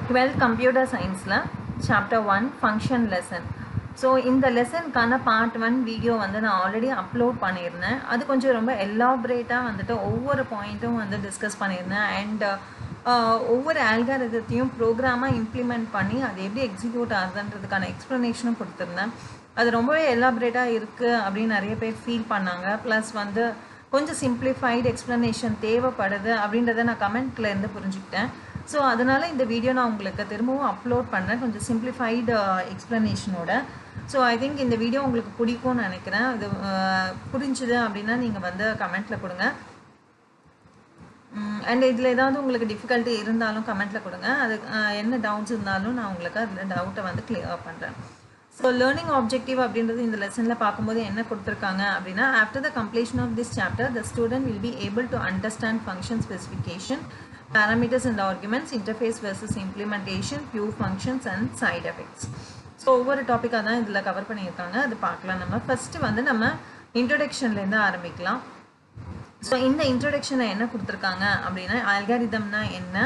12th computer science la chapter 1 function lesson. So இந்த லெசனுக்கான part 1 video வந்து நான் already upload பண்ணியிருந்தேன். அது கொஞ்சம் ரொம்ப எலாபரேட்டாக வந்துட்டு ஒவ்வொரு பாயிண்ட்டும் வந்து டிஸ்கஸ் பண்ணியிருந்தேன். அண்ட் ஒவ்வொரு ஆல்காரிதத்தையும் ப்ரோக்ராமாக இம்ப்ளிமெண்ட் பண்ணி அது எப்படி எக்ஸிக்யூட் ஆகுதுன்றதுக்கான எக்ஸ்ப்ளனேஷனும் கொடுத்துருந்தேன். அது ரொம்பவே எலாபரேட்டாக இருக்குது அப்படின்னு நிறைய பேர் ஃபீல் பண்ணாங்க. ப்ளஸ் வந்து கொஞ்சம் சிம்பிளிஃபைடு எக்ஸ்ப்ளனேஷன் தேவைப்படுது அப்படின்றத நான் கமெண்ட்லேருந்து புரிஞ்சுக்கிட்டேன். ஸோ அதனால் இந்த வீடியோ நான் உங்களுக்கு திரும்பவும் அப்லோட் பண்ணுறேன் கொஞ்சம் சிம்பிளிஃபைடு எக்ஸ்ப்ளனேஷனோட. ஸோ ஐ திங்க் இந்த வீடியோ உங்களுக்கு பிடிக்கும்னு நினைக்கிறேன். இது புரிஞ்சுது அப்படின்னா நீங்கள் வந்து கமெண்ட்டில் கொடுங்க. அண்ட் இதில் ஏதாவது உங்களுக்கு டிஃபிகல்ட்டி இருந்தாலும் கமெண்ட்டில் கொடுங்க. அது என்ன டவுட்ஸ் இருந்தாலும் நான் உங்களுக்கு அதில் டவுட்டை வந்து கிளியர் பண்ணுறேன். ஸோ லேர்னிங் ஆப்ஜெக்டிவ் அப்படின்றது இந்த லெசனில் பார்க்கும்போது என்ன கொடுத்துருக்காங்க அப்படின்னா, after the completion of this chapter the student will be able to understand function specification, parameters and arguments, interface versus implementation, pure functions and side effects. So ஒவ்வொரு டாப்பிக்காக தான் இதில் கவர் பண்ணியிருக்காங்க. அது பார்க்கலாம். நம்ம ஃபஸ்ட்டு வந்து நம்ம இன்ட்ரொடக்ஷன்லேருந்து ஆரம்பிக்கலாம். ஸோ இந்த இன்ட்ரொடக்ஷனை என்ன கொடுத்துருக்காங்க அப்படின்னா, ஆல்காரிதம்னா என்ன,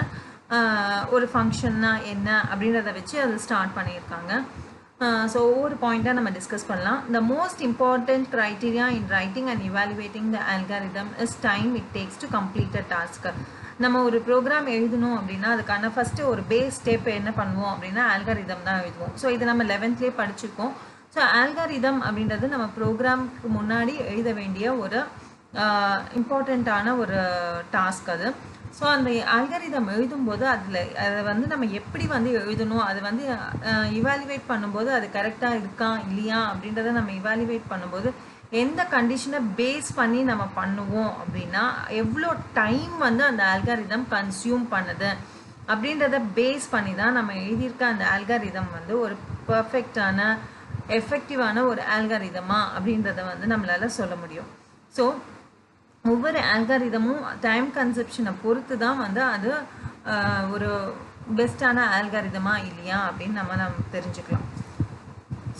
ஒரு ஃபங்க்ஷன்னா என்ன அப்படின்றத வச்சு அது ஸ்டார்ட் பண்ணியிருக்காங்க. ஸோ ஒவ்வொரு பாயிண்ட்டாக நம்ம டிஸ்கஸ் பண்ணலாம். The most important criteria in writing and evaluating the algorithm is time it takes to complete a task. நம்ம ஒரு ப்ரோக்ராம் எழுதணும் அப்படின்னா அதுக்கான ஃபஸ்ட்டு ஒரு பேஸ் ஸ்டெப் என்ன பண்ணுவோம் அப்படின்னா ஆல்காரிதம் தான் எழுதுவோம். ஸோ இதை நம்ம 11th படிச்சிருக்கோம். ஸோ ஆல்காரிதம் அப்படின்றது நம்ம ப்ரோக்ராமுக்கு முன்னாடி எழுத வேண்டிய ஒரு இம்பார்ட்டண்ட்டான ஒரு டாஸ்க் அது. ஸோ அந்த ஆல்காரிதம் எழுதும்போது அதை வந்து நம்ம எப்படி வந்து எழுதணும், அதை வந்து இவாலுவேட் பண்ணும்போது அது கரெக்டாக இருக்கா இல்லையா அப்படின்றத நம்ம இவாலுவேட் பண்ணும்போது எந்த கண்டிஷனை பேஸ் பண்ணி நம்ம பண்ணுவோம் அப்படின்னா எவ்வளோ டைம் வந்து அந்த ஆல்காரிதம் கன்சியூம் பண்ணுது அப்படின்றத பேஸ் பண்ணி தான் நம்ம எழுதியிருக்க அந்த ஆல்காரிதம் வந்து ஒரு பர்ஃபெக்டான எஃபெக்டிவான ஒரு ஆல்காரிதமா அப்படின்றத வந்து நம்மளால் சொல்ல முடியும். ஸோ ஒவ்வொரு ஆல்காரிதமும் டைம் கன்செப்ஷனை பொறுத்து தான் வந்து அது ஒரு பெஸ்ட்டான ஆல்காரிதமா இல்லையா அப்படின்னு நம்ம தெரிஞ்சுக்கலாம்.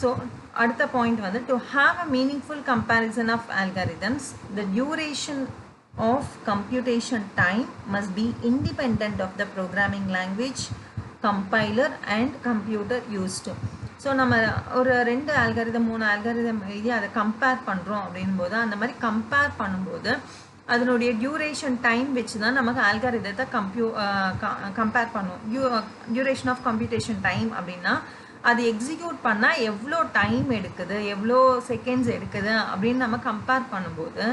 ஸோ அடுத்த பாயிண்ட் வந்து to have a meaningful comparison of algorithms the duration of computation time must be independent of the programming language, compiler and computer used. So நம்ம ஒரு 2 ஆல்காரிதம் 3 ஆல்காரிதம் எழுதி அதை கம்பேர் பண்ணுறோம் அப்படின்போது அந்த மாதிரி கம்பேர் பண்ணும்போது அதனுடைய டியூரேஷன் டைம் வச்சு தான் நமக்கு ஆல்காரிதத்தை கம்பேர் பண்ணுவோம். டியூரேஷன் ஆஃப் கம்ப்யூட்டேஷன் டைம் அப்படின்னா அது எக்ஸிக்யூட் பண்ணால் எவ்வளோ டைம் எடுக்குது, எவ்வளோ செகண்ட்ஸ் எடுக்குது அப்படின்னு நம்ம கம்பேர் பண்ணும்போது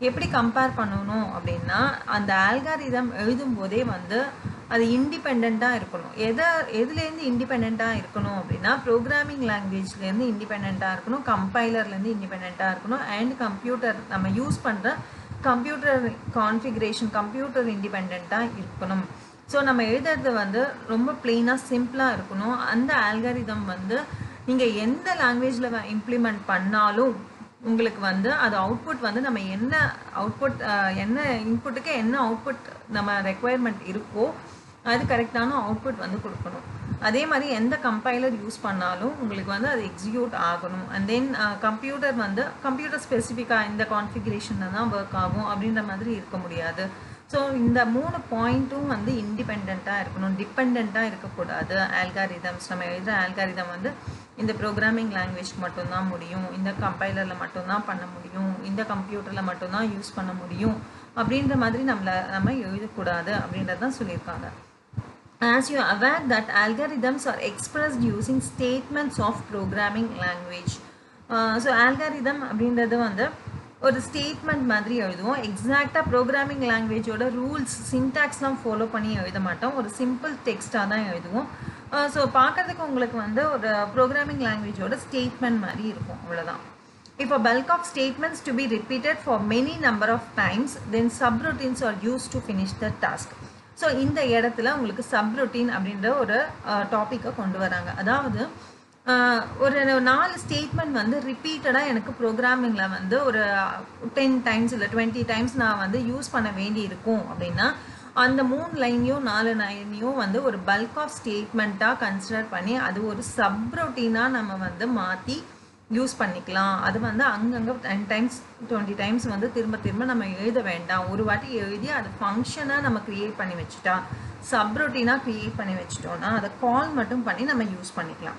எப்படி கம்பேர் பண்ணணும் அப்படின்னா அந்த ஆல்காரிதம் எழுதும்போதே வந்து அது இண்டிபெண்ட்டாக இருக்கணும். எதுலேருந்து இண்டிபெண்ட்டாக இருக்கணும் அப்படின்னா ப்ரோக்ராமிங் லாங்குவேஜ்லேருந்து இண்டிபெண்ட்டாக இருக்கணும், கம்பைலர்லேருந்து இண்டிபெண்ட்டாக இருக்கணும், அண்ட் கம்ப்யூட்டர் நம்ம யூஸ் பண்ணுற கம்ப்யூட்டர் கான்ஃபிகரேஷன் கம்ப்யூட்டர் இண்டிபெண்ட்டாக இருக்கணும். ஸோ நம்ம எழுதுறது வந்து ரொம்ப பிளெயினாக சிம்பிளாக இருக்கணும். அந்த ஆல்காரிதம் வந்து நீங்கள் எந்த லாங்குவேஜில் இம்ப்ளிமெண்ட் பண்ணாலும் உங்களுக்கு வந்து அது அவுட்புட் வந்து நம்ம என்ன அவுட்புட் என்ன இன்புட்டுக்கு என்ன அவுட்புட் நம்ம ரெக்குவயர்மெண்ட் இருக்கோ அது கரெக்டான அவுட்புட் வந்து கொடுக்கணும். அதே மாதிரி எந்த கம்பைலர் யூஸ் பண்ணாலும் உங்களுக்கு வந்து அது எக்ஸிக்யூட் ஆகணும். அண்ட் தென் கம்ப்யூட்டர் வந்து கம்ப்யூட்டர் ஸ்பெசிஃபிக்காக இந்த கான்ஃபிகரேஷனில் தான் ஒர்க் ஆகும் அப்படின்ற மாதிரி இருக்க முடியாது. ஸோ இந்த 3 பாயிண்ட்டும் வந்து இண்டிபெண்ட்டாக இருக்கணும், டிபெண்ட்டாக இருக்கக்கூடாது. ஆல்காரிதம்ஸ் நம்ம எழுதுகிற ஆல்காரிதம் வந்து இந்த ப்ரோக்ராமிங் லாங்குவேஜ்க்கு மட்டும்தான் முடியும், இந்த கம்பைலரில் மட்டும்தான் பண்ண முடியும், இந்த கம்ப்யூட்டரில் மட்டும்தான் யூஸ் பண்ண முடியும் அப்படின்ற மாதிரி நம்ம எழுதக்கூடாது அப்படின்றது தான் சொல்லியிருக்காங்க. As you are aware that algorithms are expressed using statements of programming language. So algorithm அப்படின்றது வந்து ஒரு ஸ்டேட்மெண்ட் மாதிரி எழுதுவோம். எக்ஸாக்டாக ப்ரோக்ராமிங் லாங்குவேஜோட ரூல்ஸ் சின்டாக்ஸ்லாம் ஃபாலோ பண்ணி எழுத மாட்டோம், ஒரு சிம்பிள் டெக்ஸ்டாக தான் எழுதுவோம். ஸோ பார்க்குறதுக்கு உங்களுக்கு வந்து ஒரு ப்ரோக்ராமிங் லாங்குவேஜோட ஸ்டேட்மெண்ட் மாதிரி இருக்கும், அவ்வளோதான். If a bulk of statements to be repeated for many number of times, then subroutines are used to finish the task. So இந்த இடத்துல உங்களுக்கு சப்ரூட்டீன் அப்படின்ற ஒரு டாப்பிக்கை கொண்டு வராங்க. அதாவது ஒரு 4 ஸ்டேட்மெண்ட் வந்து ரிப்பீட்டடாக எனக்கு ப்ரோக்ராமிங்கில் வந்து ஒரு 10 டைம்ஸ் இல்லை 20 டைம்ஸ் நான் வந்து யூஸ் பண்ண வேண்டி இருக்கும் அப்படின்னா அந்த 3 லைனையும் 4 லைனையும் வந்து ஒரு பல்க் ஆஃப் ஸ்டேட்மெண்ட்டாக கன்சிடர் பண்ணி அது ஒரு சப்ரூட்டீனாக நம்ம வந்து மாற்றி யூஸ் பண்ணிக்கலாம். அது வந்து அங்கங்கே 10 டைம்ஸ் 20 டைம்ஸ் வந்து திரும்ப திரும்ப நம்ம எழுத வேண்டாம். ஒரு வாட்டி எழுதி அதை ஃபங்க்ஷனாக நம்ம க்ரியேட் பண்ணி வச்சுட்டா, சப்ரொட்டீனாக க்ரியேட் பண்ணி வச்சுட்டோன்னா அதை கால் மட்டும் பண்ணி நம்ம யூஸ் பண்ணிக்கலாம்.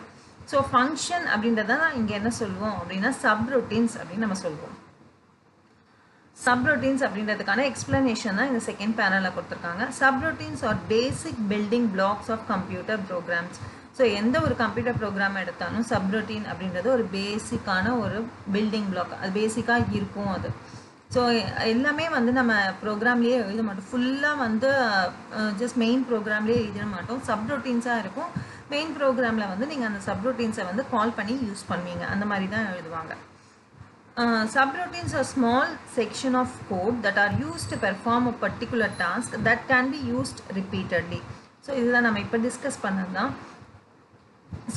ஸோ ஃபங்க்ஷன் அப்படின்றத இங்கே என்ன சொல்லுவோம் அப்படின்னா சப்ரொட்டீன்ஸ் அப்படின்னு நம்ம சொல்லுவோம். சப்ரொட்டீன்ஸ் அப்படின்றதுக்கான எக்ஸ்பிளனேஷன் தான் இந்த செகண்ட் பேனலில் கொடுத்துருக்காங்க. Subroutines are basic building blocks of computer programs. So எந்த ஒரு கம்ப்யூட்டர் ப்ரோக்ராம் எடுத்தாலும் சப்ரொட்டீன் அப்படின்றது ஒரு பேசிக்கான ஒரு பில்டிங் பிளாக், அது பேசிக்காக இருக்கும் அது. ஸோ எல்லாமே வந்து நம்ம ப்ரோக்ராம்லேயே எழுத மாட்டோம், ஃபுல்லாக வந்து ஜஸ்ட் மெயின் ப்ரோக்ராம்லேயே எழுத மாட்டோம், சப்ரொட்டீன்ஸாக இருக்கும். மெயின் ப்ரோக்ராமில் வந்து நீங்கள் அந்த சப்ரொட்டீன்ஸை வந்து கால் பண்ணி யூஸ் பண்ணுவீங்க, அந்த மாதிரி தான் எழுதுவாங்க. Subroutines are small section of code that are used to perform a particular task that can be used repeatedly. So இதுதான் நம்ம இப்போ டிஸ்கஸ் பண்ணது தான்.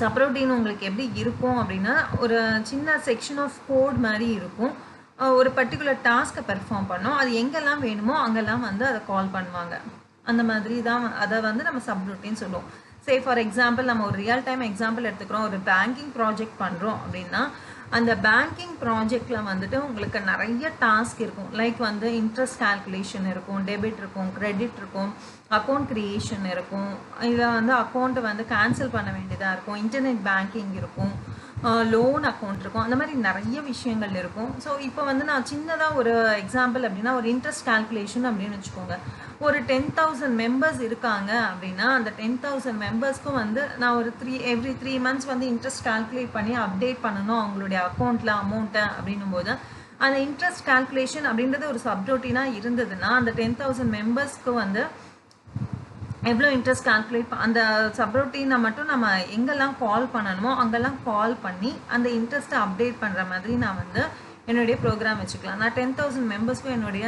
சப்ரொட்டீன் உங்களுக்கு எப்படி இருக்கும் அப்படின்னா ஒரு சின்ன செக்ஷன் ஆஃப் கோட் மாதிரி இருக்கும். ஒரு பர்டிகுலர் டாஸ்க்கை பெர்ஃபார்ம் பண்ணோம், அது எங்கெல்லாம் வேணுமோ அங்கெல்லாம் வந்து அதை கால் பண்ணுவாங்க. அந்த மாதிரி தான் அதை வந்து நம்ம சப்ரொட்டீன் சொல்லுவோம். சே ஃபார் எக்ஸாம்பிள் நம்ம ஒரு ரியல் டைம் எக்ஸாம்பிள் எடுத்துக்கிறோம். ஒரு பேங்கிங் ப்ராஜெக்ட் பண்ணுறோம் அப்படின்னா அந்த பேங்கிங் ப்ராஜெக்டில் வந்துட்டு உங்களுக்கு நிறைய டாஸ்க் இருக்கும். லைக் வந்து இன்ட்ரெஸ்ட் கால்குலேஷன் இருக்கும், டெபிட் இருக்கும், கிரெடிட் இருக்கும், அக்கௌண்ட் க்ரியேஷன் இருக்கும், இதில் வந்து அக்கௌண்ட்டை வந்து கேன்சல் பண்ண வேண்டியதாக இருக்கும், இன்டர்நெட் பேங்கிங் இருக்கும், லோன் அக்கௌண்ட் இருக்கும், அந்த மாதிரி நிறைய விஷயங்கள் இருக்கும். ஸோ இப்போ வந்து நான் சின்னதாக ஒரு எக்ஸாம்பிள் அப்படின்னா ஒரு இன்ட்ரெஸ்ட் கால்குலேஷன் அப்படின்னு வச்சுக்கோங்க. ஒரு 10,000 மெம்பர்ஸ் இருக்காங்க அப்படின்னா அந்த 10,000 மெம்பர்ஸ்க்கும் வந்து நான் ஒரு எவ்ரி 3 months வந்து இன்ட்ரெஸ்ட் கால்குலேட் பண்ணி அப்டேட் பண்ணணும் அவங்களுடைய அக்கௌண்ட்டில் அமௌண்ட்டை அப்படின்னும் போது அந்த இன்ட்ரெஸ்ட் கால்குலேஷன் அப்படின்றது ஒரு சப்ரொட்டீனாக இருந்ததுன்னா அந்த 10,000 மெம்பர்ஸ்க்கு வந்து எவ்வளோ இன்ட்ரெஸ்ட் கால்குலேட் அந்த சப்ரொட்டீனை மட்டும் நம்ம எங்கெல்லாம் கால் பண்ணணுமோ அங்கெல்லாம் கால் பண்ணி அந்த இன்ட்ரெஸ்ட்டை அப்டேட் பண்ணுற மாதிரி நான் வந்து என்னுடைய ப்ரோக்ராம் வச்சுக்கலாம். நான் 10,000 மெம்பர்ஸ்க்கும் என்னுடைய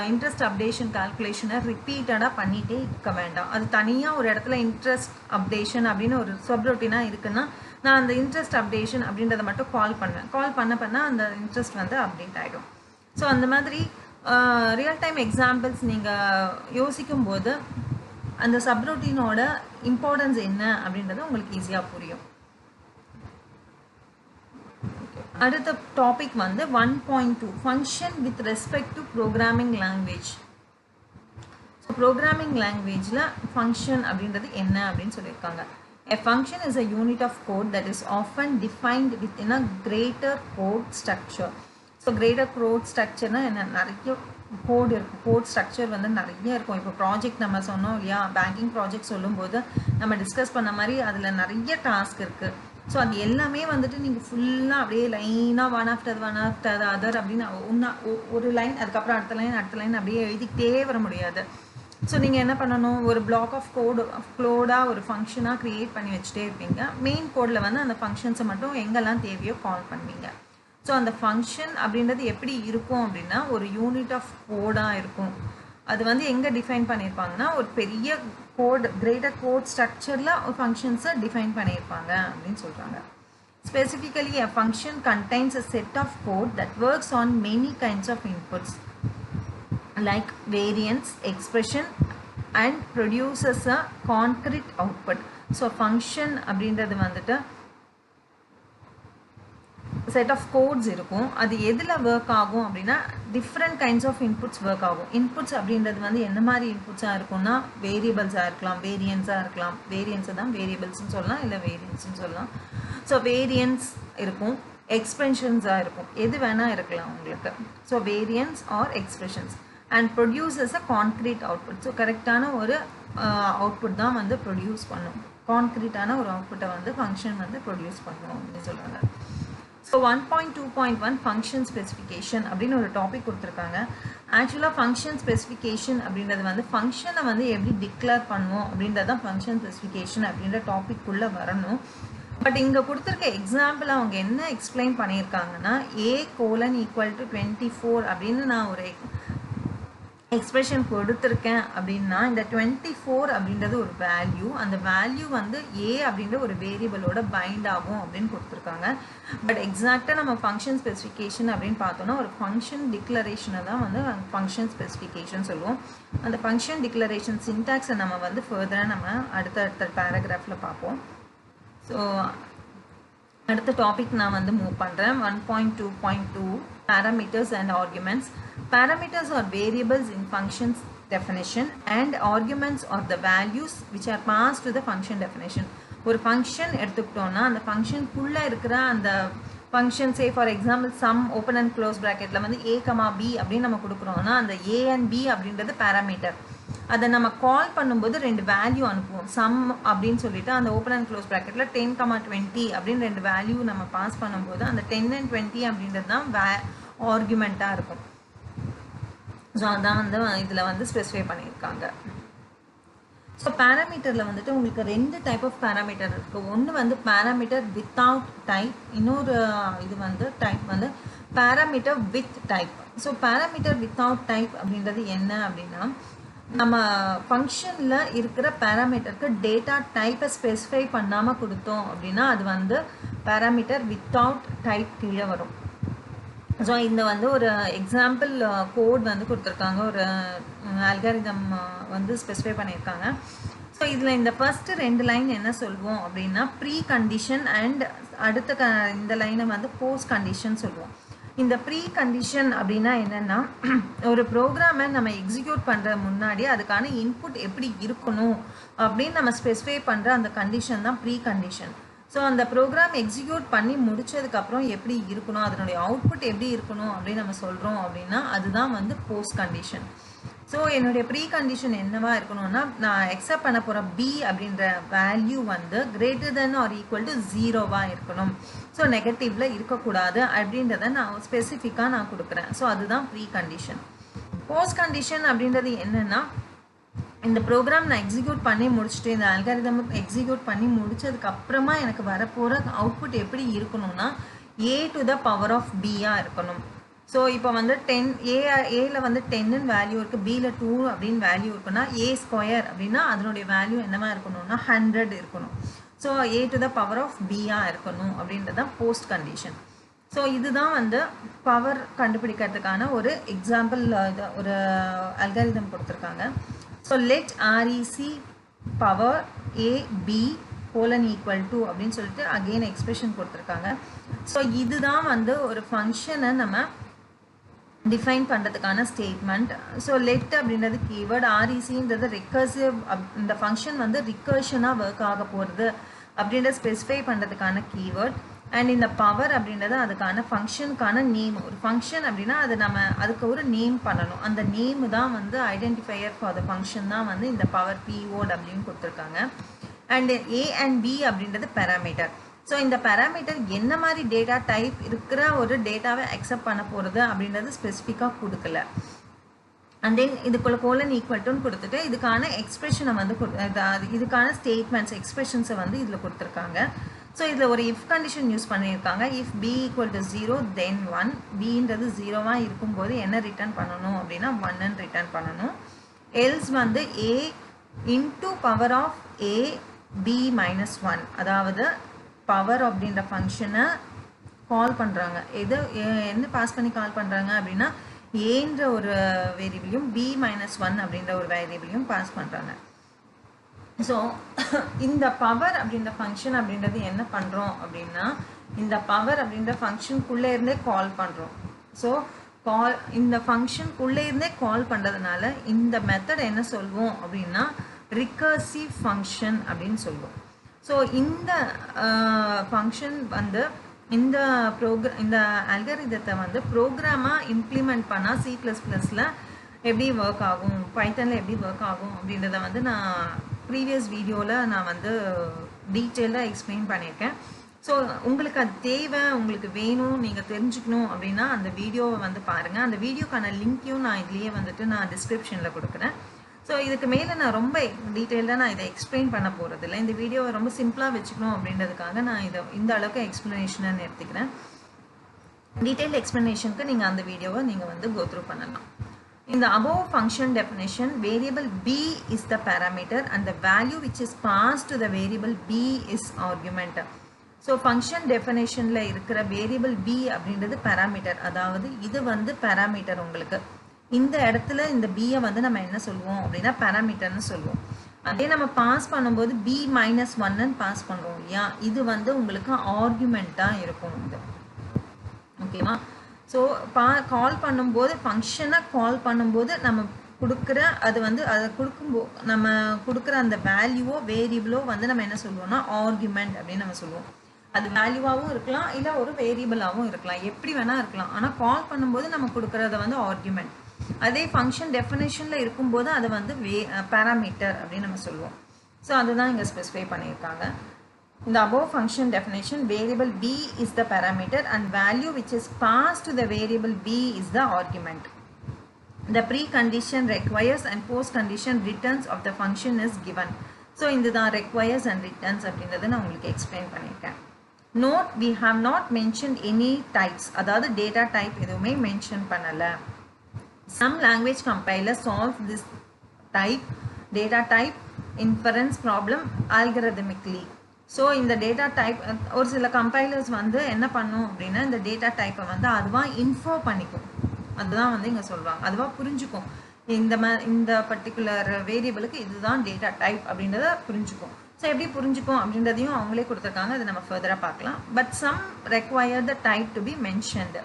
இன்ட்ரெஸ்ட் அப்டேஷன் கால்குலேஷனை ரிப்பீட்டடாக பண்ணிகிட்டே இருக்க வேண்டாம். அது தனியாக ஒரு இடத்துல இன்ட்ரெஸ்ட் அப்டேஷன் அப்படின்னு ஒரு சப்ரொட்டீனாக இருக்குன்னா நான் அந்த இன்ட்ரெஸ்ட் அப்டேஷன் அப்படின்றத மட்டும் கால் பண்ணுவேன். கால் பண்ண அந்த இன்ட்ரெஸ்ட் வந்து அப்டேட் ஆகிடும். ஸோ அந்த மாதிரி ரியல் டைம் எக்ஸாம்பிள்ஸ் நீங்கள் யோசிக்கும் போது அந்த சப்ரொட்டீனோட இம்பார்ட்டன்ஸ் என்ன அப்படின்றது உங்களுக்கு ஈஸியாக புரியும். அடுத்த டாபிக் வந்து 1.2 function with respect to programming language. So programming லாங்குவேஜில் ஃபங்க்ஷன் அப்படின்றது என்ன அப்படின்னு சொல்லியிருக்காங்க. A function is a unit of code that is often defined within a greater code structure. So greater code structureனா என்ன, நிறைய கோட் இருக்கும், கோட் ஸ்ட்ரக்சர் வந்து நிறைய இருக்கும். இப்போ ப்ராஜெக்ட் நம்ம சொன்னோம் இல்லையா, பேங்கிங் ப்ராஜெக்ட் சொல்லும்போது நம்ம டிஸ்கஸ் பண்ண மாதிரி அதில் நிறைய டாஸ்க் இருக்குது. ஸோ அது எல்லாமே வந்துட்டு நீங்கள் ஃபுல்லாக அப்படியே லைனாக ஒன் ஆஃப்டர் அதர் அப்படின்னு ஒரு லைன் அதுக்கப்புறம் அடுத்த லைன் அப்படியே எழுதிக்கிட்டே வர முடியாது. ஸோ நீங்கள் என்ன பண்ணணும், ஒரு பிளாக் ஆஃப் கோடாக ஒரு ஃபங்க்ஷனாக க்ரியேட் பண்ணி வச்சுட்டே இருப்பீங்க. மெயின் கோடில் வந்து அந்த ஃபங்க்ஷன்ஸை மட்டும் எங்கெல்லாம் தேவையோ கால் பண்ணுவீங்க. ஸோ அந்த ஃபங்க்ஷன் அப்படின்றது எப்படி இருக்கும் அப்படின்னா ஒரு யூனிட் ஆஃப் கோடாக இருக்கும். அது வந்து எங்கே டிஃபைன் பண்ணியிருப்பாங்கன்னா ஒரு பெரிய கோட் கிரேட்டர் கோட் ஸ்ட்ரக்சரில் ஒரு ஃபங்க்ஷன்ஸை டிஃபைன் பண்ணியிருப்பாங்க அப்படின்னு சொல்கிறாங்க. Specifically a function contains a set of code that works on many kinds of inputs like variance, expression and produces a concrete output. So function அப்படின்றது வந்துட்டு செட் ஆஃப் கோட்ஸ் இருக்கும். அது எதில் ஒர்க் ஆகும் அப்படின்னா different kinds of inputs work ஆகும். Inputs அப்படின்றது வந்து என்ன மாதிரி இன்புட்ஸாக இருக்கும்னா வேரியபிள்ஸாக இருக்கலாம், வேரியன்ஸாக இருக்கலாம். வேரியன்ஸை தான் வேரியபிள்ஸ்ன்னு சொல்லலாம், இல்லை வேரியன்ஸ்ன்னு சொல்லலாம். ஸோ வேரியன்ஸ் இருக்கும், எக்ஸ்பிரஷன்ஸாக இருக்கும், எது வேணால் இருக்கலாம் உங்களுக்கு. So variance or expressions and produces a concrete output. So கரெக்டான ஒரு அவுட்புட் தான் வந்து ப்ரொடியூஸ் பண்ணும். கான்க்ரீட்டான ஒரு அவுட்புட்டை வந்து ஃபங்க்ஷன் வந்து ப்ரொடியூஸ் பண்ணணும் அப்படின்னு சொல்கிறாங்க. ஸோ 1.2.1 ஃபங்க்ஷன் ஸ்பெசிஃபிகேஷன் அப்படின்னு ஒரு டாபிக் கொடுத்துருக்காங்க. ஆக்சுவலாக ஃபங்க்ஷன் ஸ்பெசிஃபிகேஷன் அப்படின்றது வந்து ஃபங்க்ஷனை வந்து எப்படி டிக்ளேர் பண்ணுவோம் அப்படின்றது தான் ஃபங்க்ஷன் ஸ்பெசிஃபிகேஷன் அப்படின்ற டாபிக்குள்ளே வரணும். பட் இங்கே கொடுத்துருக்க எக்ஸாம்பிள் அவங்க என்ன எக்ஸ்பிளைன் பண்ணியிருக்காங்கன்னா A:24 அப்படின்னு நான் ஒரு எக்ஸ்பிரஷன் கொடுத்துருக்கேன் அப்படின்னா இந்த 24 அப்படின்றது ஒரு வேல்யூ, அந்த வேல்யூ வந்து A அப்படின்ற ஒரு வேரியபிளோட பைண்ட் ஆகும் அப்படின்னு கொடுத்துருக்காங்க. பட் எக்ஸாக்டாக நம்ம ஃபங்க்ஷன் ஸ்பெசிஃபிகேஷன் அப்படின்னு பார்த்தோன்னா ஒரு ஃபங்க்ஷன் டிக்ளரேஷனை தான் வந்து ஃபங்க்ஷன் ஸ்பெசிஃபிகேஷன் சொல்லுவோம். அந்த ஃபங்க்ஷன் டிக்ளரேஷன் சின்டாக்ஸை நம்ம வந்து ஃபர்தராக நம்ம அடுத்த பேராகிராஃபில் பார்ப்போம். ஸோ அடுத்த டாபிக் நான் வந்து மூவ் பண்ணுறேன். 1.2.2 parameters and arguments. Parameters are variables in functions definition and arguments are the values which are passed to the function definition. ஒரு ஃபங்க்ஷன் எடுத்துக்கிட்டோம்னா அந்த ஃபங்க்ஷனுக்குள்ளே இருக்கிற அந்த function say for example sum open and close ப்ராக்கெட்டில் வந்து a, b அப்படின்னு நம்ம கொடுக்குறோம்னா அந்த a and b அப்படின்றது பேராமீட்டர். அதை நம்ம கால் பண்ணும்போது ரெண்டு வேல்யூ அனுப்புவோம். சம் அப்படின்னு சொல்லிட்டு அந்த ஓப்பன் அண்ட் க்ளோஸ் ப்ராக்கெட்டில் 10, 20 அப்படின்னு ரெண்டு வேல்யூ நம்ம பாஸ் பண்ணும்போது அந்த 10 and 20 அப்படின்றது தான் ஆர்குமெண்ட்டாக இருக்கும். ஸோ அதான் வந்து இதில் வந்து ஸ்பெசிஃபை பண்ணியிருக்காங்க. ஸோ பேராமீட்டரில் வந்துட்டு உங்களுக்கு ரெண்டு டைப் ஆஃப் பேராமீட்டர் இருக்குது. ஒன்று வந்து பேராமீட்டர் வித்தவுட் டைப், இன்னொரு இது வந்து டைப் வந்து parameter with type. So parameter without type அப்படின்றது என்ன அப்படின்னா, நம்ம ஃபங்க்ஷனில் இருக்கிற பேராமீட்டருக்கு டேட்டா டைப்பை ஸ்பெசிஃபை பண்ணாமல் கொடுத்தோம் அப்படின்னா அது வந்து பேராமீட்டர் வித்தவுட் டைப் கீழே வரும். ஸோ இந்த வந்து ஒரு எக்ஸாம்பிள் கோட் வந்து கொடுத்துருக்காங்க, ஒரு அல்காரிதம் வந்து ஸ்பெசிஃபை பண்ணியிருக்காங்க. ஸோ இதில் இந்த ஃபர்ஸ்ட்டு ரெண்டு லைன் என்ன சொல்லுவோம் அப்படின்னா ப்ரீ கண்டிஷன் அண்ட் அடுத்த இந்த லைனை வந்து போஸ்ட் கண்டிஷன் சொல்லுவோம். இந்த ப்ரீ கண்டிஷன் அப்படின்னா என்னென்னா, ஒரு ப்ரோக்ராமை நம்ம எக்ஸிக்யூட் பண்ணுற முன்னாடி அதுக்கான இன்புட் எப்படி இருக்கணும் அப்படின்னு நம்ம ஸ்பெசிஃபை பண்ணுற அந்த கண்டிஷன் தான் ப்ரீ கண்டிஷன். ஸோ அந்த ப்ரோக்ராம் எக்ஸிக்யூட் பண்ணி முடித்ததுக்கப்புறம் எப்படி இருக்கணும், அதனுடைய அவுட்புட் எப்படி இருக்கணும் அப்படின்னு நம்ம சொல்கிறோம் அப்படின்னா அதுதான் வந்து போஸ்ட் கண்டிஷன். ஸோ என்னுடைய ப்ரீ கண்டிஷன் என்னவா இருக்கணும்னா, நான் எக்ஸப்ட் பண்ண போகிற பி அப்படின்ற வேல்யூ வந்து greater than or equal to 0வா இருக்கணும். ஸோ நெகட்டிவில் இருக்கக்கூடாது அப்படின்றத நான் ஸ்பெசிஃபிக்காக நான் கொடுக்குறேன். ஸோ அதுதான் ப்ரீ கண்டிஷன். போஸ்ட் கண்டிஷன் அப்படின்றது என்னென்னா, இந்த ப்ரோக்ராம் நான் எக்ஸிக்யூட் பண்ணி முடிச்சுட்டு இந்த அல்காரிதம் எக்ஸிக்யூட் பண்ணி முடிச்சதுக்கப்புறமா எனக்கு வரப்போகிற அவுட்புட் எப்படி இருக்கணும்னா a to the power of b-ஆக இருக்கணும். ஸோ இப்போ வந்து 10 ஏல வந்து 10ன்னு வேல்யூ இருக்குது, பியில் 2 அப்படின்னு வேல்யூ இருக்குன்னா a ஸ்கொயர் அப்படின்னா அதனுடைய வேல்யூ என்னவா இருக்கணும்னா 100 இருக்கணும். So a to the power of b-ஆக இருக்கணும் அப்படின்றது தான் போஸ்ட் கண்டிஷன். ஸோ இதுதான் வந்து பவர் கண்டுபிடிக்கிறதுக்கான ஒரு எக்ஸாம்பிள், ஒரு அல்காரிதம் கொடுத்துருக்காங்க. So let REC power a b colon = அப்படின்னு சொல்லிட்டு அகெயின் எக்ஸ்பிரஷன் கொடுத்துருக்காங்க. ஸோ இதுதான் வந்து ஒரு ஃபங்க்ஷனை நம்ம டிஃபைன் பண்ணுறதுக்கான ஸ்டேட்மெண்ட். ஸோ லெட் அப்படின்றது கீவேர்டு, RECன்றது ரிக்கர்சிவ், இந்த ஃபங்க்ஷன் வந்து ரிக்கர்ஷனாக ஒர்க் ஆக போகிறது அப்படின்றத ஸ்பெசிஃபை பண்ணுறதுக்கான கீவேர்ட். அண்ட் இந்த பவர் அப்படின்றது அதுக்கான ஃபங்க்ஷனுக்கான நேம். ஒரு ஃபங்க்ஷன் அப்படின்னா அது நம்ம அதுக்கு ஒரு நேம் பண்ணணும், அந்த நேம் தான் வந்து ஐடென்டிஃபையர் ஃபார் த ஃபங்க்ஷன் தான் வந்து இந்த பவர் POD அப்படின்னு கொடுத்துருக்காங்க. அண்ட் a and b அப்படின்றது பேராமீட்டர். ஸோ இந்த பேராமீட்டர் என்ன மாதிரி டேட்டா டைப் இருக்கிற ஒரு டேட்டாவை அக்செப்ட் பண்ண போகிறது அப்படின்றது ஸ்பெசிஃபிக்காக கொடுக்கல. அண்ட் தென் இதுக்குள்ள := கொடுத்துட்டு இதுக்கான எக்ஸ்பிரஷனை வந்து இதுக்கான ஸ்டேட்மெண்ட்ஸ் எக்ஸ்பிரஷன்ஸை வந்து இதில் கொடுத்துருக்காங்க. ஸோ இதில் ஒரு இஃப் கண்டிஷன் யூஸ் பண்ணியிருக்காங்க. இஃப் b = 0 then 1, bன்றது 0வாக இருக்கும்போது என்ன ரிட்டர்ன் பண்ணணும் அப்படின்னா 1ன்னு ரிட்டர்ன் பண்ணணும். எல்ஸ் வந்து a into power of a b - 1, அதாவது பவர் அப்படின்ற ஃபங்க்ஷனை கால் பண்ணுறாங்க. என்ன பாஸ் பண்ணி கால் பண்ணுறாங்க அப்படின்னா ஏன்ற ஒரு வேரியபிளையும் b - 1 அப்படின்ற ஒரு வேரியபிளையும் பாஸ் பண்ணுறாங்க. ஸோ இந்த பவர் அப்படின்ற ஃபங்க்ஷன் அப்படின்றது என்ன பண்ணுறோம் அப்படின்னா, இந்த பவர் அப்படின்ற ஃபங்க்ஷனுக்குள்ளே இருந்தே கால் பண்ணுறோம். ஸோ இந்த ஃபங்க்ஷனுக்குள்ளே இருந்தே கால் பண்ணுறதுனால இந்த மெத்தட் என்ன சொல்வோம் அப்படின்னா ரிகர்சிவ் ஃபங்க்ஷன் அப்படின்னு சொல்லுவோம். ஸோ இந்த ஃபங்க்ஷன் வந்து இந்த அல்காரிதத்தை வந்து ப்ரோக்ராமாக இம்ப்ளிமெண்ட் பண்ணால் C++ல் எப்படி ஒர்க் ஆகும், பைத்தனில் எப்படி ஒர்க் ஆகும் அப்படின்றத வந்து நான் ப்ரீவியஸ் வீடியோவில் நான் வந்து டீட்டெயிலாக எக்ஸ்பிளைன் பண்ணியிருக்கேன். ஸோ உங்களுக்கு அது தேவை, உங்களுக்கு வேணும், நீங்கள் தெரிஞ்சுக்கணும் அப்படின்னா அந்த வீடியோவை வந்து பாருங்கள். அந்த வீடியோக்கான லிங்க்கையும் நான் இதுலேயே வந்துட்டு நான் டிஸ்கிரிப்ஷனில் கொடுக்குறேன். ஸோ இதுக்கு மேலே நான் ரொம்ப டீட்டெயிலாக நான் இதை எக்ஸ்பிளைன் பண்ண போகிறதில்ல. இந்த வீடியோவை ரொம்ப சிம்பிளாக வச்சுக்கணும் அப்படின்றதுக்காக நான் இதை இந்த அளவுக்கு எக்ஸ்ப்ளனேஷனாக எடுத்துக்கிறேன். டீட்டெயில் எக்ஸ்ப்ளனேஷனுக்கு நீங்கள் அந்த வீடியோவை நீங்கள் வந்து கோ த்ரூ பண்ணலாம். In the above function definition, variable b is the parameter and the value which is passed to the variable b is argument. So function definitionல இருக்கிற variable b அப்படின்றது parameter, அதாவது இது வந்து parameter. உங்களுக்கு இந்த இடத்துல இந்த b-யை வந்து நம்ம என்ன சொல்லுவோம் அப்படின்னா parameterன்னு சொல்லுவோம். அதே நம்ம பாஸ் பண்ணும்போது b - 1ன்னு பாஸ் பண்ணுறோம் இல்லையா, இது வந்து உங்களுக்கு ஆர்குமெண்ட்டாக இருக்கும் இது. ஓகேவா? ஸோ கால் பண்ணும்போது ஃபங்க்ஷனை கால் பண்ணும்போது நம்ம கொடுக்குற அது வந்து அதை நம்ம கொடுக்குற அந்த வேல்யூவோ வேரியபிளோ வந்து நம்ம என்ன சொல்லுவோம்னா ஆர்குமெண்ட் அப்படின்னு நம்ம சொல்லுவோம். அது வேல்யூவாகவும் இருக்கலாம், இல்லை ஒரு வேரியபிளாகவும் இருக்கலாம், எப்படி வேணால் இருக்கலாம். ஆனால் கால் பண்ணும்போது நம்ம கொடுக்குறத வந்து ஆர்குமெண்ட். அதே ஃபங்க்ஷன் டெஃபினேஷனில் இருக்கும்போது அதை வந்து பேராமீட்டர் அப்படின்னு நம்ம சொல்லுவோம். ஸோ அதுதான் இங்கே ஸ்பெசிஃபை பண்ணியிருக்காங்க. In the above function definition, variable b is the parameter and value which is passed to the variable b is the argument. The precondition requires and postcondition returns of the function is given. So இந்த தான் requires and returns அப்படின்றத நான் உங்களுக்கு explain பண்ணியிருக்கேன். Note, we have not mentioned any types, அதாவது data type எதுவுமே mention பண்ணல. Some language compilers solve this type, data type inference problem algorithmically. So இந்த டேட்டா டைப் ஒரு சில கம்பைலர்ஸ் வந்து என்ன பண்ணும் அப்படின்னா இந்த டேட்டா டைப்பை வந்து அதுவாக இன்ஃபோ பண்ணிக்கும். அதுதான் வந்து இங்கே சொல்லுவாங்க, அதுவாக புரிஞ்சுக்கும். இந்த பர்டிகுலர் வேரியபிளுக்கு இதுதான் டேட்டா டைப் அப்படின்றத புரிஞ்சுக்கும். ஸோ எப்படி புரிஞ்சுக்கும் அப்படின்றதையும் அவங்களே கொடுத்துருக்காங்க, அதை நம்ம ஃபர்தராக பார்க்கலாம். But some require the type to be mentioned.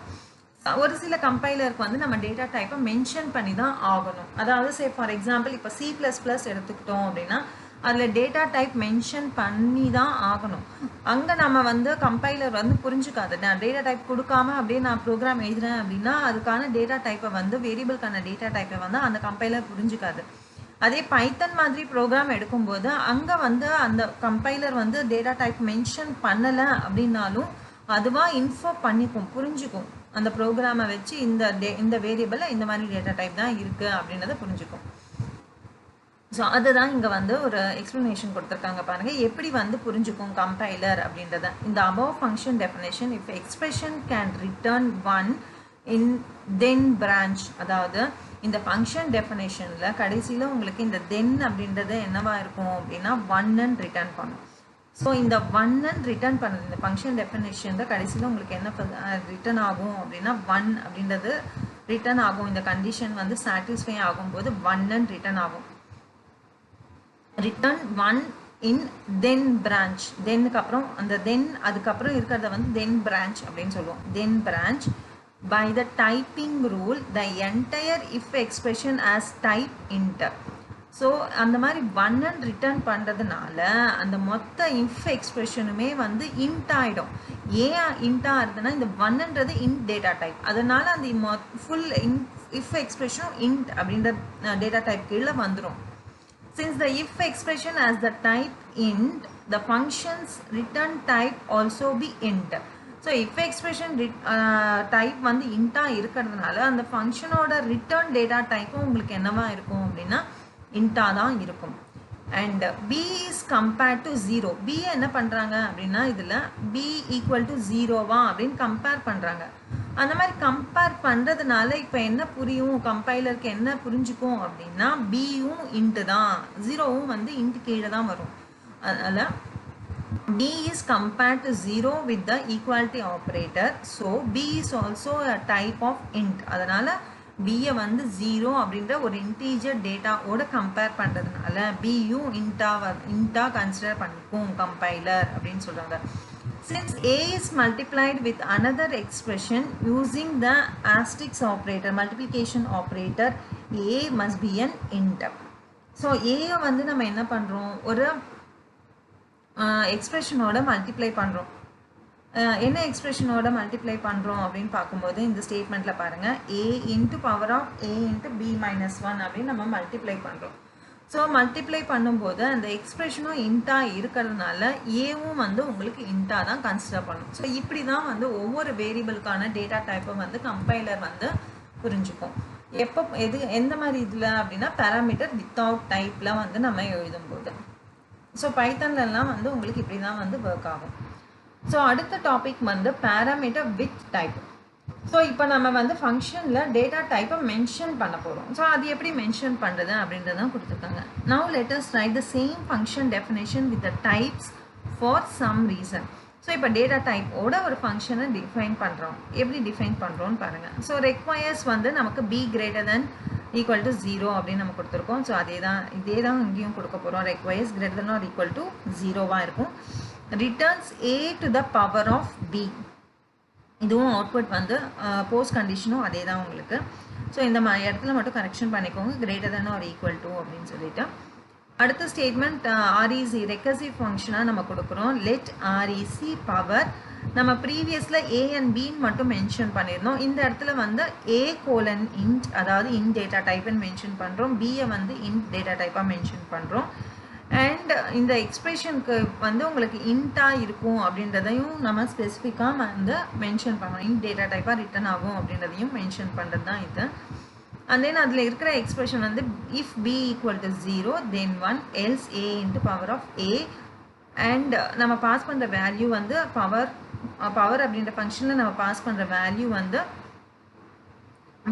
ஒரு சில கம்பைலருக்கு வந்து நம்ம டேட்டா டைப்பை மென்ஷன் பண்ணி தான் ஆகணும். அதாவது ஃபார் எக்ஸாம்பிள் இப்போ C++ எடுத்துக்கிட்டோம் அப்படின்னா அதில் டேட்டா டைப் மென்ஷன் பண்ணி தான் ஆகணும். அங்கே நம்ம வந்து கம்பைலர் வந்து புரிஞ்சுக்காது. நான் டேட்டா டைப் கொடுக்காம அப்படியே நான் ப்ரோக்ராம் எழுதுறேன் அப்படின்னா அதுக்கான டேட்டா டைப்பை வந்து வேரியபிளுக்கான டேட்டா டைப்பை வந்து அந்த கம்பைலர் புரிஞ்சுக்காது. அதே பைத்தன் மாதிரி ப்ரோக்ராம் எடுக்கும்போது அங்கே வந்து அந்த கம்பைலர் வந்து டேட்டா டைப் மென்ஷன் பண்ணலை அப்படின்னாலும் அதுவாக இன்ஃபோ பண்ணிக்கும், புரிஞ்சுக்கும். அந்த ப்ரோக்ராமை வச்சு இந்த வேரியபிளில் இந்த மாதிரி டேட்டா டைப் தான் இருக்குது அப்படின்றத புரிஞ்சுக்கும். ஸோ அதுதான் இங்கே வந்து ஒரு எக்ஸ்ப்ளனேஷன் கொடுத்துருக்காங்க பாருங்கள், எப்படி வந்து புரிஞ்சுக்கும் கம்பைலர் அப்படின்றத. இந்த above function definition, if expression can return 1 in then branch, அதாவது இந்த ஃபங்க்ஷன் டெஃபினேஷனில் கடைசியில் உங்களுக்கு இந்த தென் அப்படின்றது என்னவா இருக்கும் அப்படின்னா 1 ரிட்டர்ன் பண்ணும். ஸோ இந்த 1 ரிட்டர்ன் பண்ணுது இந்த ஃபங்க்ஷன் டெஃபினேஷனில் கடைசியில் உங்களுக்கு என்ன ரிட்டர்ன் ஆகும் அப்படின்னா 1 அப்படின்றது ரிட்டர்ன் ஆகும். இந்த கண்டிஷன் வந்து சாட்டிஸ்ஃபை ஆகும்போது 1 ரிட்டர்ன் ஆகும். ரிட்டர்ன் 1 இன் தென் பிரான்ச். தென்னுக்கு அப்புறம் அந்த தென் அதுக்கப்புறம் இருக்கிறத வந்து தென் பிரான்ச் அப்படின்னு சொல்லுவோம். Then branch by the typing rule the entire if expression as type inter. So அந்த மாதிரி 1 ரிட்டர்ன் பண்ணுறதுனால அந்த மொத்த இஃப் எக்ஸ்பிரஷனுமே வந்து இன்ட் ஆகிடும். ஏன் இன்ட் ஆகுதுன்னா இந்த 1ன்றது இன்ட் டேட்டா டைப், அதனால அந்த ஃபுல் இஃப் எக்ஸ்பிரஷனும் இன்ட் அப்படின்ற டேட்டா டைப் கீழே வந்துடும். Since the if expression has the type int, the function's return type also be int. So if expression type வந்து இன்ட்டா இருக்கிறதுனால அந்த ஃபங்க்ஷனோட ரிட்டர்ன் டேட்டா டைப்பும் உங்களுக்கு என்னவா இருக்கும் அப்படின்னா இன்ட்டா தான் இருக்கும். And b is compared to 0. b என்ன பண்ணுறாங்க அப்படின்னா இதில் b equal to 0வா அப்படின்னு கம்பேர் பண்ணுறாங்க. அந்த மாதிரி கம்பேர் பண்ணுறதுனால இப்போ என்ன புரியும், கம்பைலருக்கு என்ன புரிஞ்சுக்கும் அப்படின்னா பியும் இன்ட்டு தான், 0வும் வந்து இன்ட்டு கீழே தான் வரும். அதனால் b is compared to 0 with the equality operator. So b is also a type of int. அதனால் b-யை வந்து 0 அப்படின்ற ஒரு இன்டீஜர் டேட்டாவோட கம்பேர் பண்ணுறதுனால பியும் இன்ட்டா கன்சிடர் பண்ணிக்கும் கம்பைலர் அப்படின்னு சொல்கிறாங்க. Since a is multiplied with another expression using the asterisk operator, multiplication operator, a must be an int. So a வந்து நம்ம என்ன பண்ணுறோம், ஒரு எக்ஸ்பிரஷனோட மல்டிப்ளை பண்ணுறோம். என்ன எக்ஸ்பிரஷனோட மல்டிப்ளை பண்ணுறோம் அப்படின்னு பார்க்கும்போது இந்த ஸ்டேட்மெண்ட்டில் பாருங்கள், a into power of a into b minus 1 அப்படின்னு நம்ம மல்டிப்ளை பண்ணுறோம். ஸோ மல்டிப்ளை பண்ணும்போது அந்த எக்ஸ்பிரஷனும் இன்ட்டாக இருக்கிறதுனால ஏவும் வந்து உங்களுக்கு இன்ட்டாக தான் கன்சிடர் பண்ணும். ஸோ இப்படி தான் வந்து ஒவ்வொரு வேரியபிளுக்கான டேட்டா டைப்பை வந்து கம்பைலர் வந்து புரிஞ்சுக்கும். எந்த மாதிரி இதில் அப்படின்னா பேராமீட்டர் வித்தவுட் டைப்பில் வந்து நம்ம எழுதும்போது. ஸோ பைத்தன்லாம் வந்து உங்களுக்கு இப்படி தான் வந்து ஒர்க் ஆகும். ஸோ அடுத்த டாபிக் வந்து பேராமீட்டர் வித் டைப். ஸோ இப்போ நம்ம வந்து ஃபங்க்ஷனில் டேட்டா டைப்பை மென்ஷன் பண்ண போகிறோம். ஸோ அது எப்படி மென்ஷன் பண்ணுறது அப்படின்றதான் கொடுத்துருக்காங்க. Now let us write the same function definition with the types for some reason. So இப்போ டேட்டா டைப்போட ஒரு ஃபங்க்ஷனை டிஃபைன் பண்ணுறோம். எப்படி டிஃபைன் பண்ணுறோன்னு பாருங்கள். ஸோ ரெக்வயர்ஸ் வந்து நமக்கு b greater than equal to 0 அப்படின்னு நம்ம கொடுத்துருக்கோம். ஸோ இதே தான் இங்கேயும் கொடுக்க போகிறோம். Requires greater than or equal to 0வாக இருக்கும். returns a to the power of b. இதுவும் அவுட்புட் வந்து போஸ்ட் கண்டிஷனும் அதே தான் உங்களுக்கு. ஸோ இந்த இடத்துல மட்டும் கரெக்ஷன் பண்ணிக்கோங்க, greater than or equal to அப்படின்னு சொல்லிட்டு. அடுத்த ஸ்டேட்மெண்ட் REC ரெக்கர்சிவ் ஃபங்க்ஷனாக நம்ம கொடுக்குறோம். லெட் REC பவர் நம்ம ப்ரீவியஸில் A and B மட்டும் மென்ஷன் பண்ணியிருந்தோம். இந்த இடத்துல வந்து A:int அதாவது இன்ட் டேட்டா டைப்னு மென்ஷன் பண்ணுறோம், பியை வந்து இன்ட் டேட்டா டைப்பாக மென்ஷன் பண்ணுறோம். அண்ட் இந்த எக்ஸ்பிரஷனுக்கு வந்து உங்களுக்கு இன்ட்டாக இருக்கும் அப்படின்றதையும் நம்ம ஸ்பெசிஃபிக்காக வந்து மென்ஷன் பண்ணுறோம். இன்ட் டேட்டா டைப்பாக ரிட்டன் ஆகும் அப்படின்றதையும் மென்ஷன் பண்ணுறது தான் இது. அண்ட் தென் அதில் இருக்கிற எக்ஸ்பிரஷன் வந்து if b = 0 then 1 else a into power of a. And நம்ம பாஸ் பண்ணுற வேல்யூ வந்து பவர் அப்படின்ற ஃபங்க்ஷனில் நம்ம பாஸ் பண்ணுற வேல்யூ வந்து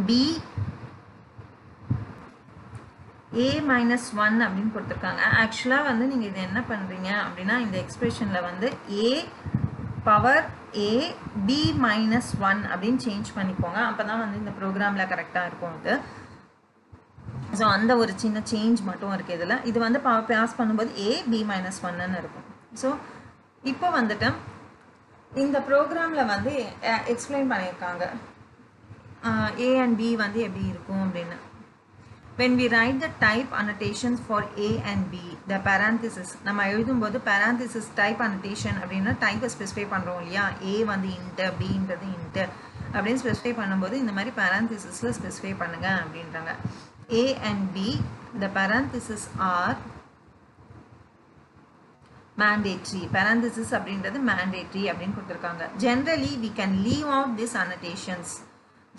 b a-1 அப்படின்னு கொடுத்துருக்காங்க. ஆக்சுவலாக வந்து நீங்கள் இது என்ன பண்ணுறீங்க அப்படின்னா இந்த எக்ஸ்பிரஷனில் வந்து a பவர் a b-1 அப்படின்னு சேஞ்ச் பண்ணிக்கோங்க. அப்போ தான் வந்து இந்த ப்ரோக்ராமில் கரெக்டாக இருக்கும் இது. ஸோ அந்த ஒரு சின்ன சேஞ்ச் மட்டும் இருக்குது இதில். இது வந்து பாஸ் பண்ணும்போது a b-1ன்னு இருக்கும். ஸோ இப்போ வந்துட்டு இந்த ப்ரோக்ராமில் வந்து எக்ஸ்பிளைன் பண்ணியிருக்காங்க a and b வந்து எப்படி இருக்கும் அப்படின்னு. When we write the type annotations for A and B, the parenthesis நம்ம எழுதும்போது parenthesis type annotation அப்படின்னா டைப்பை ஸ்பெசிஃபை பண்ணுறோம் இல்லையா. A வந்து இன்ட்டு, பின்றது இன்ட்டு அப்படின்னு ஸ்பெசிஃபை பண்ணும்போது இந்த மாதிரி parenthesisல ஸ்பெசிஃபை பண்ணுங்க அப்படின்றாங்க. A and B, the parenthesis are mandatory. parenthesis அப்படின்றது mandatory அப்படின்னு கொடுத்துருக்காங்க. Generally we can leave out these annotations.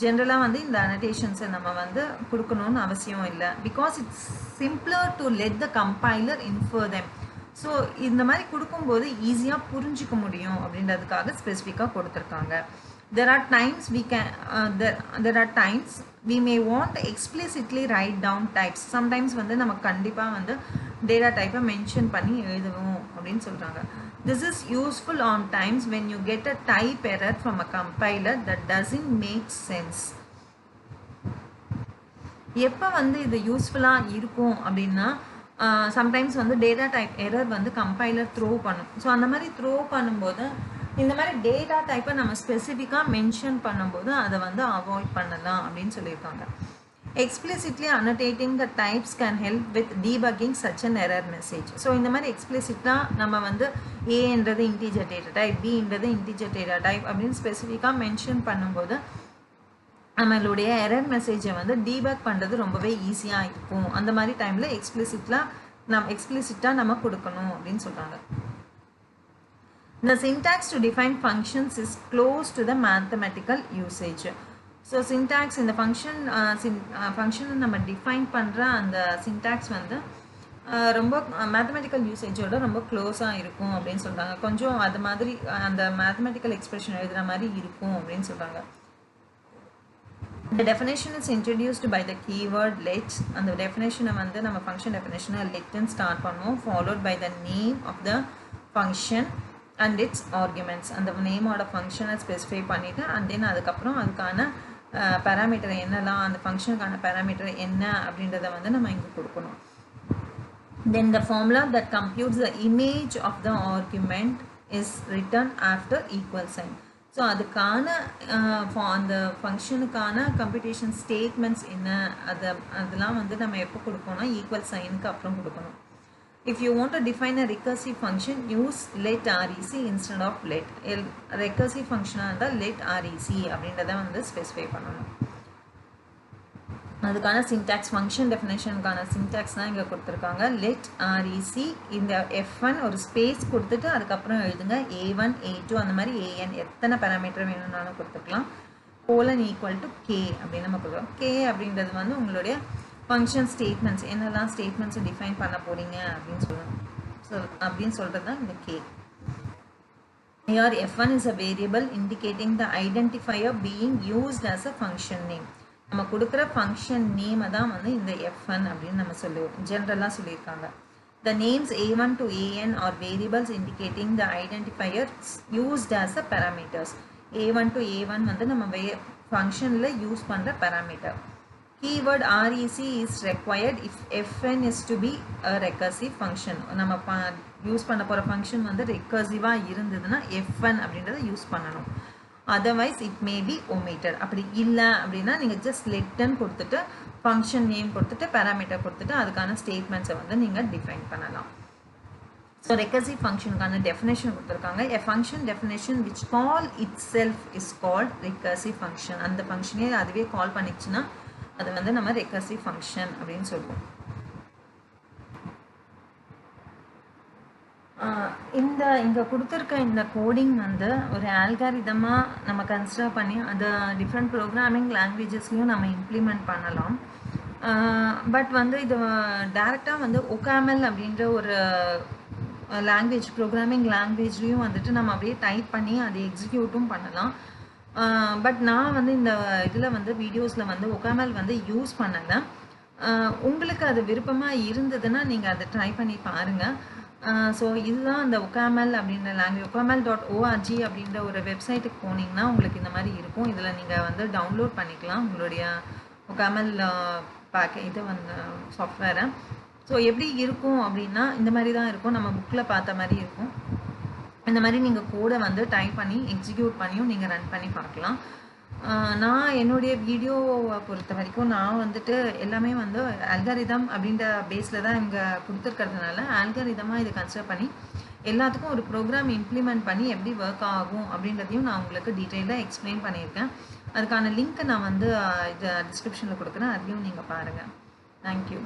ஜென்ரலாக வந்து இந்த அனடேஷன்ஸை நம்ம வந்து கொடுக்கணும்னு அவசியம் இல்லை. Because it's simpler to let the compiler infer them. So இந்த மாதிரி கொடுக்கும்போது ஈஸியாக புரிஞ்சிக்க முடியும் அப்படின்றதுக்காக ஸ்பெசிஃபிக்காக கொடுத்துருக்காங்க. there are times we may want to explicitly write down types. sometimes வந்து நம்ம கண்டிப்பாக வந்து டேட்டா டைப்பை மென்ஷன் பண்ணி எழுதுவோம் அப்படின்னு சொல்கிறாங்க. This is useful on times when you get a type error from a compiler that doesn't make sense. எப்போ வந்து இது யூஸ்ஃபுல்லாக இருக்கும் அப்படின்னா சம்டைம்ஸ் வந்து டேட்டா டைப் எரர் வந்து கம்பைலர் த்ரோ பண்ணும். ஸோ அந்த மாதிரி த்ரோ பண்ணும்போது இந்த மாதிரி டேட்டா டைப்பை நம்ம ஸ்பெசிஃபிக்காக மென்ஷன் பண்ணும்போது அதை வந்து அவாய்ட் பண்ணலாம் அப்படின்னு சொல்லியிருக்காங்க. explicitly annotating the types can help with debugging such an error message. So இந்த மாதிரி எக்ஸ்பிளிசிட்டாக நம்ம வந்து ஏன்றது இன்டீஜர் டேட்டா டைப், பின்றது இன்டீஜர் டேட்டா டைப் அப்படின்னு ஸ்பெசிஃபிக்காக மென்ஷன் பண்ணும்போது நம்மளுடைய எரர் மெசேஜை வந்து டீபக் பண்ணுறது ரொம்பவே ஈஸியாக இருக்கும். அந்த மாதிரி டைமில் எக்ஸ்பிளிசிட்டாக நம்ம கொடுக்கணும் அப்படின்னு சொல்கிறாங்க. The syntax to define functions is close to the mathematical usage. So syntax இந்த ஃபங்க்ஷனை நம்ம டிஃபைன் பண்ணுற அந்த சின்டாக்ஸ் வந்து ரொம்ப மேத்தமெட்டிக்கல் யூசேஜோட ரொம்ப க்ளோஸாக இருக்கும் அப்படின்னு சொல்கிறாங்க. கொஞ்சம் அது மாதிரி அந்த மேத்தமெட்டிக்கல் எக்ஸ்பிரஷன் எழுதுகிற மாதிரி இருக்கும் அப்படின்னு சொல்கிறாங்க. The definition is introduced by the keyword let. அந்த டெஃபினேஷனை வந்து நம்ம ஃபங்க்ஷன் டெஃபினேஷனை லெட்னு ஸ்டார்ட் பண்ணுவோம், followed by the name of the function and its arguments. அந்த நேமோட ஃபங்க்ஷனை ஸ்பெசிஃபை பண்ணிவிட்டு and then அதுக்கப்புறம் அதுக்கான பேராமீட்டர் என்னலாம், அந்த ஃபங்க்ஷனுக்கான பேராமீட்டர் என்ன அப்படின்றத வந்து நம்ம இங்கே கொடுக்கணும். Then the formula that computes the image of the argument is written after equal sign. So அதுக்கான அந்த ஃபங்க்ஷனுக்கான கம்ப்யூட்டேஷன் ஸ்டேட்மெண்ட்ஸ் என்ன அதெல்லாம் வந்து நம்ம எப்போ கொடுக்கணும்னா ஈக்குவல் சைனுக்கு அப்புறம் கொடுக்கணும். If you want to define a recursive function, use let REC instead of let. recursive function இருந்தால் let REC அப்படின்றத வந்து ஸ்பெசிஃபை பண்ணணும். அதுக்கான சின்டாக்ஸ் ஃபங்க்ஷன் டெஃபினேஷனுக்கான சின்டாக்ஸ் தான் இங்கே கொடுத்துருக்காங்க. let REC இந்த F1 ஒரு ஸ்பேஸ் கொடுத்துட்டு அதுக்கப்புறம் எழுதுங்க A1 A2 அந்த மாதிரி AN எத்தனை பேராமீட்டர் வேணும்னாலும் கொடுத்துக்கலாம். கோலன் ஈக்குவல் டு K அப்படின்னு நம்ம கொடுக்குறோம். K அப்படின்றது வந்து உங்களுடைய ஃபங்க்ஷன் ஸ்டேட்மெண்ட்ஸ் என்னெல்லாம் ஸ்டேட்மெண்ட்ஸை டிஃபைன் பண்ண போகிறீங்க அப்படின்னு சொல்லணும். ஸோ அப்படின்னு சொல்கிறது தான் இந்த K. Here F1 is a variable indicating the identifier being used as a function name. நம்ம கொடுக்குற ஃபங்க்ஷன் நேமை தான் வந்து இந்த F1 அப்படின்னு நம்ம சொல்லுவோம், ஜென்ரலாக சொல்லியிருக்காங்க. The names A1 to AN are variables indicating the identifier used as a parameters. A1 to A1 வந்து நம்ம ஃபங்க்ஷனில் யூஸ் பண்ணுற parameter. keyword rec is required if fn is to be a recursive function. நம்ம use பண்ண போகிற function வந்து ரெக்கர்சிவாக இருந்ததுன்னா fn அப்படின்றத யூஸ் பண்ணணும். Otherwise it may be omitted. அப்படி இல்லை அப்படின்னா நீங்கள் ஜஸ்ட் லெட்டன் கொடுத்துட்டு ஃபங்க்ஷன் நேம் கொடுத்துட்டு பேராமீட்டர் கொடுத்துட்டு அதுக்கான ஸ்டேட்மெண்ட்ஸை வந்து நீங்கள் டிஃபைன் பண்ணலாம். ஸோ ரெக்கர்சிவ் ஃபங்க்ஷனுக்கான டெஃபினேஷன் கொடுத்துருக்காங்க. A function definition which call it self is called recursive function. அந்த ஃபங்க்ஷனே அதுவே கால் பண்ணிச்சுன்னா அது வந்து நம்ம ரெக்கர்சிவ் ஃபங்க்ஷன் அப்படின்னு சொல்லுவோம். இங்கே கொடுத்துருக்க இந்த கோடிங் வந்து ஒரு ஆல்காரிதமாக நம்ம கன்சிடர் பண்ணி அதை டிஃப்ரெண்ட் ப்ரோக்ராமிங் லாங்குவேஜஸ்லையும் நம்ம இம்ப்ளிமெண்ட் பண்ணலாம். பட் வந்து இது டேரெக்டாக வந்து ஒகாமல் அப்படின்ற ஒரு லாங்குவேஜ் ப்ரோக்ராமிங் லாங்குவேஜ்லேயும் வந்துட்டு நம்ம அப்படியே டைப் பண்ணி அதை எக்ஸிக்யூட்டும் பண்ணலாம். பட் நான் வந்து இந்த இதில் வந்து வீடியோஸில் வந்து ஒகாமல் வந்து யூஸ் பண்ணலை. உங்களுக்கு அது விருப்பமாக இருந்ததுன்னா நீங்கள் அதை ட்ரை பண்ணி பாருங்கள். ஸோ இதுதான் அந்த ஒகாமல் அப்படின்ற லாங்குவேஜ். okamal.org அப்படின்ற ஒரு வெப்சைட்டுக்கு போனீங்கன்னா உங்களுக்கு இந்த மாதிரி இருக்கும். இதில் நீங்கள் வந்து டவுன்லோட் பண்ணிக்கலாம் உங்களுடைய ஒகாமல் இது வந்து சாஃப்ட்வேரை. ஸோ எப்படி இருக்கும் அப்படின்னா இந்த மாதிரி தான் இருக்கும். நம்ம புக்கில் பார்த்த மாதிரி இருக்கும். இந்த மாதிரி நீங்கள் கோடை வந்து டைப் பண்ணி எக்ஸிக்யூட் பண்ணியும் நீங்கள் ரன் பண்ணி பார்க்கலாம். நான் என்னுடைய வீடியோவை பொறுத்த வரைக்கும் நான் வந்துட்டு எல்லாமே வந்து அல்காரிதம் அப்படின்ற பேஸில் தான் இங்கே கொடுத்துருக்கிறதுனால ஆல்காரிதமாக இதை கன்சிடர் பண்ணி எல்லாத்துக்கும் ஒரு ப்ரோக்ராம் இம்ப்ளிமெண்ட் பண்ணி எப்படி ஒர்க் ஆகும் அப்படின்றதையும் நான் உங்களுக்கு டீட்டெயிலாக எக்ஸ்பிளைன் பண்ணியிருக்கேன். அதுக்கான லிங்க்கை நான் வந்து இதை டிஸ்கிரிப்ஷனில் கொடுக்குறேன். அதையும் நீங்கள் பாருங்கள். தேங்க்யூ.